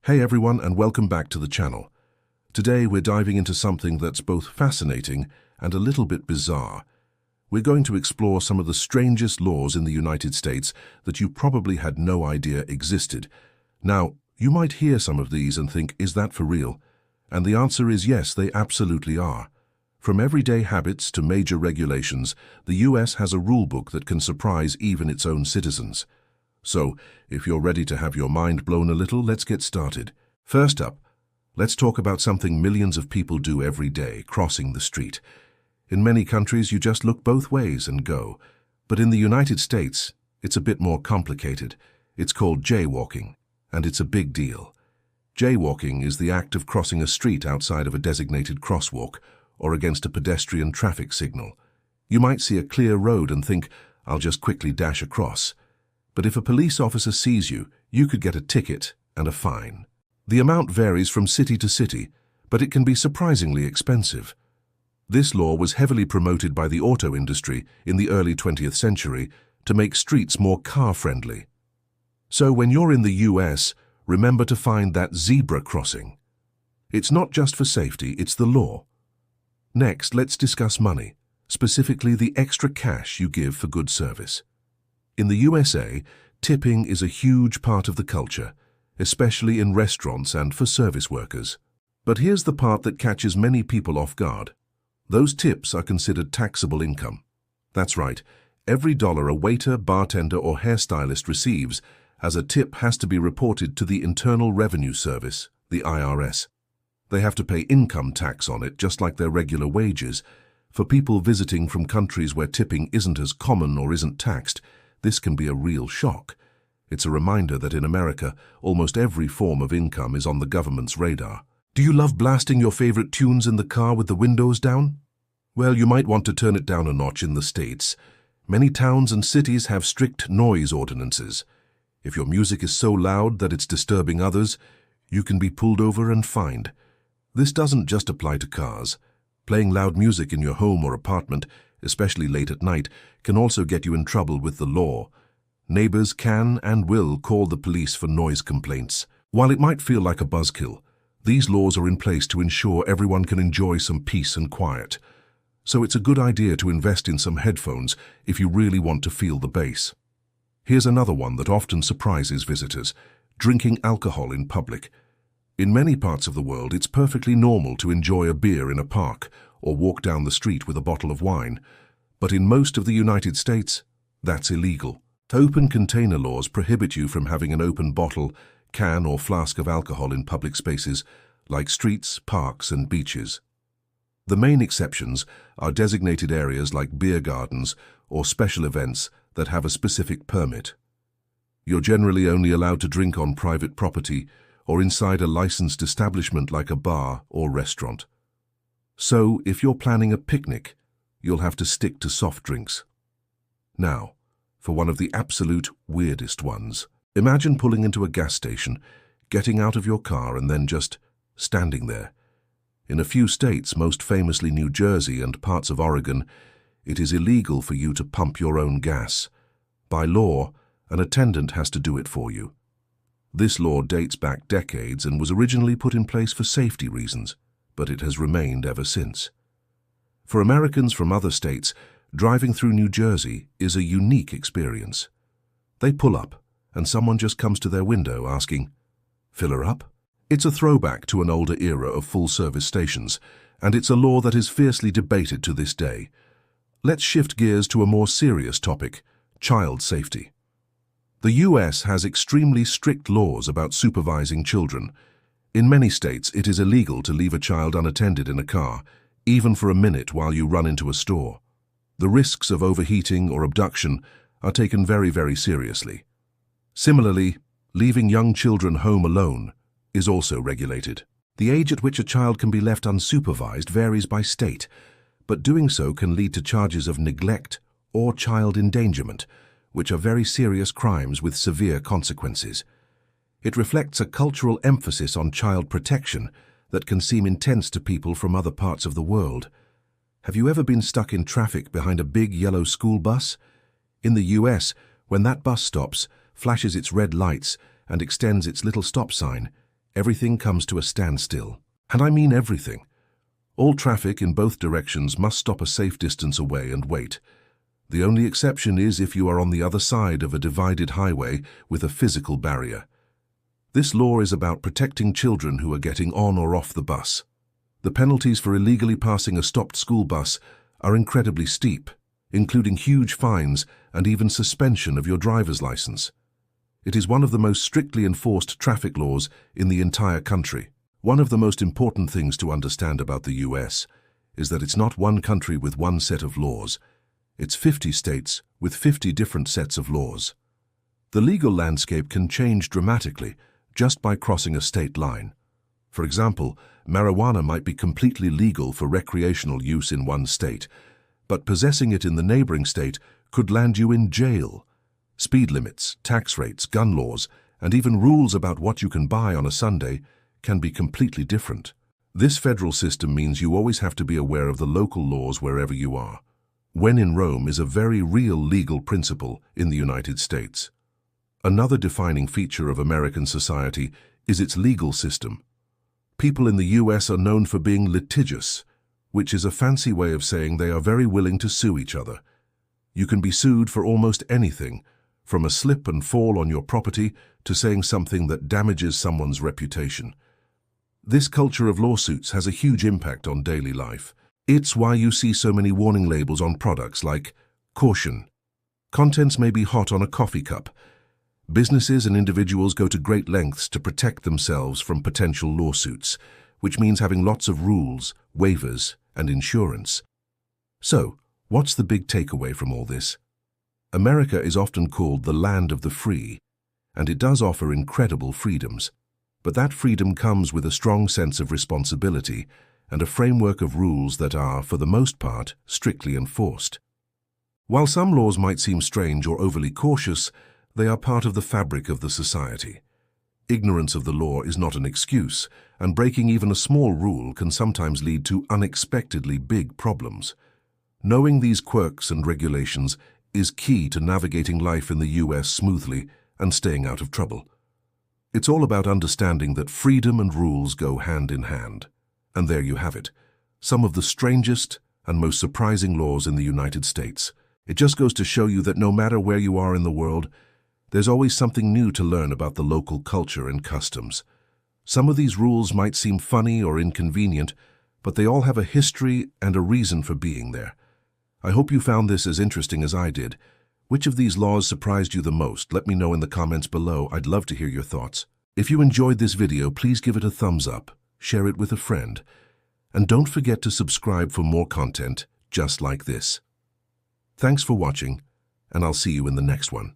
Hey everyone, and welcome back to the channel. Today we're diving into something that's both fascinating and a little bit bizarre. We're going to explore some of the strangest laws in the United States that you probably had no idea existed. Now, you might hear some of these and think, is that for real? And the answer is yes, they absolutely are. From everyday habits to major regulations, the US has a rulebook that can surprise even its own citizens. So, if you're ready to have your mind blown a little, let's get started. First up, let's talk about something millions of people do every day, crossing the street. In many countries, you just look both ways and go. But in the United States, it's a bit more complicated. It's called jaywalking, and it's a big deal. Jaywalking is the act of crossing a street outside of a designated crosswalk or against a pedestrian traffic signal. You might see a clear road and think, I'll just quickly dash across. But if a police officer sees you, you could get a ticket and a fine. The amount varies from city to city, but it can be surprisingly expensive. This law was heavily promoted by the auto industry in the early 20th century to make streets more car-friendly. So when you're in the US, remember to find that zebra crossing. It's not just for safety, it's the law. Next, let's discuss money, specifically the extra cash you give for good service. In the USA, tipping is a huge part of the culture, especially in restaurants and for service workers. But here's the part that catches many people off guard. Those tips are considered taxable income. That's right, every dollar a waiter, bartender, or hairstylist receives as a tip has to be reported to the Internal Revenue Service, the IRS. They have to pay income tax on it, just like their regular wages. For people visiting from countries where tipping isn't as common or isn't taxed, this can be a real shock. It's a reminder that in America, almost every form of income is on the government's radar. Do you love blasting your favorite tunes in the car with the windows down? Well, you might want to turn it down a notch in the States. Many towns and cities have strict noise ordinances. If your music is so loud that it's disturbing others, you can be pulled over and fined. This doesn't just apply to cars. Playing loud music in your home or apartment, especially late at night, can also get you in trouble with the law. Neighbors can and will call the police for noise complaints. While it might feel like a buzzkill, these laws are in place to ensure everyone can enjoy some peace and quiet. So it's a good idea to invest in some headphones if you really want to feel the bass. Here's another one that often surprises visitors: drinking alcohol in public. In many parts of the world, it's perfectly normal to enjoy a beer in a park or walk down the street with a bottle of wine. But in most of the United States, that's illegal. Open container laws prohibit you from having an open bottle, can, or flask of alcohol in public spaces like streets, parks, and beaches. The main exceptions are designated areas like beer gardens or special events that have a specific permit. You're generally only allowed to drink on private property or inside a licensed establishment like a bar or restaurant. So, if you're planning a picnic, you'll have to stick to soft drinks. Now, for one of the absolute weirdest ones. Imagine pulling into a gas station, getting out of your car, and then just standing there. In a few states, most famously New Jersey and parts of Oregon, it is illegal for you to pump your own gas. By law, an attendant has to do it for you. This law dates back decades and was originally put in place for safety reasons, but it has remained ever since. For Americans from other states, driving through New Jersey is a unique experience. They pull up, and someone just comes to their window asking, "Fill her up?" It's a throwback to an older era of full-service stations, and it's a law that is fiercely debated to this day. Let's shift gears to a more serious topic: child safety. The US has extremely strict laws about supervising children. In many states, it is illegal to leave a child unattended in a car, even for a minute while you run into a store. The risks of overheating or abduction are taken very, very seriously. Similarly, leaving young children home alone is also regulated. The age at which a child can be left unsupervised varies by state, but doing so can lead to charges of neglect or child endangerment, which are very serious crimes with severe consequences. It reflects a cultural emphasis on child protection that can seem intense to people from other parts of the world. Have you ever been stuck in traffic behind a big yellow school bus? In the US, when that bus stops, flashes its red lights, and extends its little stop sign, everything comes to a standstill. And I mean everything. All traffic in both directions must stop a safe distance away and wait. The only exception is if you are on the other side of a divided highway with a physical barrier. This law is about protecting children who are getting on or off the bus. The penalties for illegally passing a stopped school bus are incredibly steep, including huge fines and even suspension of your driver's license. It is one of the most strictly enforced traffic laws in the entire country. One of the most important things to understand about the US is that it's not one country with one set of laws. It's 50 states with 50 different sets of laws. The legal landscape can change dramatically just by crossing a state line. For example, marijuana might be completely legal for recreational use in one state, but possessing it in the neighboring state could land you in jail. Speed limits, tax rates, gun laws, and even rules about what you can buy on a Sunday can be completely different. This federal system means you always have to be aware of the local laws wherever you are. When in Rome is a very real legal principle in the United States. Another defining feature of American society is its legal system. People in the US are known for being litigious, which is a fancy way of saying they are very willing to sue each other. You can be sued for almost anything, from a slip and fall on your property to saying something that damages someone's reputation. This culture of lawsuits has a huge impact on daily life. It's why you see so many warning labels on products like, "Caution. Contents may be hot on a coffee cup." Businesses and individuals go to great lengths to protect themselves from potential lawsuits, which means having lots of rules, waivers, and insurance. So, what's the big takeaway from all this? America is often called the land of the free, and it does offer incredible freedoms. But that freedom comes with a strong sense of responsibility and a framework of rules that are, for the most part, strictly enforced. While some laws might seem strange or overly cautious, they are part of the fabric of the society. Ignorance of the law is not an excuse, and breaking even a small rule can sometimes lead to unexpectedly big problems. Knowing these quirks and regulations is key to navigating life in the US smoothly and staying out of trouble. It's all about understanding that freedom and rules go hand in hand. And there you have it, some of the strangest and most surprising laws in the United States. It just goes to show you that no matter where you are in the world, there's always something new to learn about the local culture and customs. Some of these rules might seem funny or inconvenient, but they all have a history and a reason for being there. I hope you found this as interesting as I did. Which of these laws surprised you the most? Let me know in the comments below. I'd love to hear your thoughts. If you enjoyed this video, please give it a thumbs up, share it with a friend, and don't forget to subscribe for more content just like this. Thanks for watching, and I'll see you in the next one.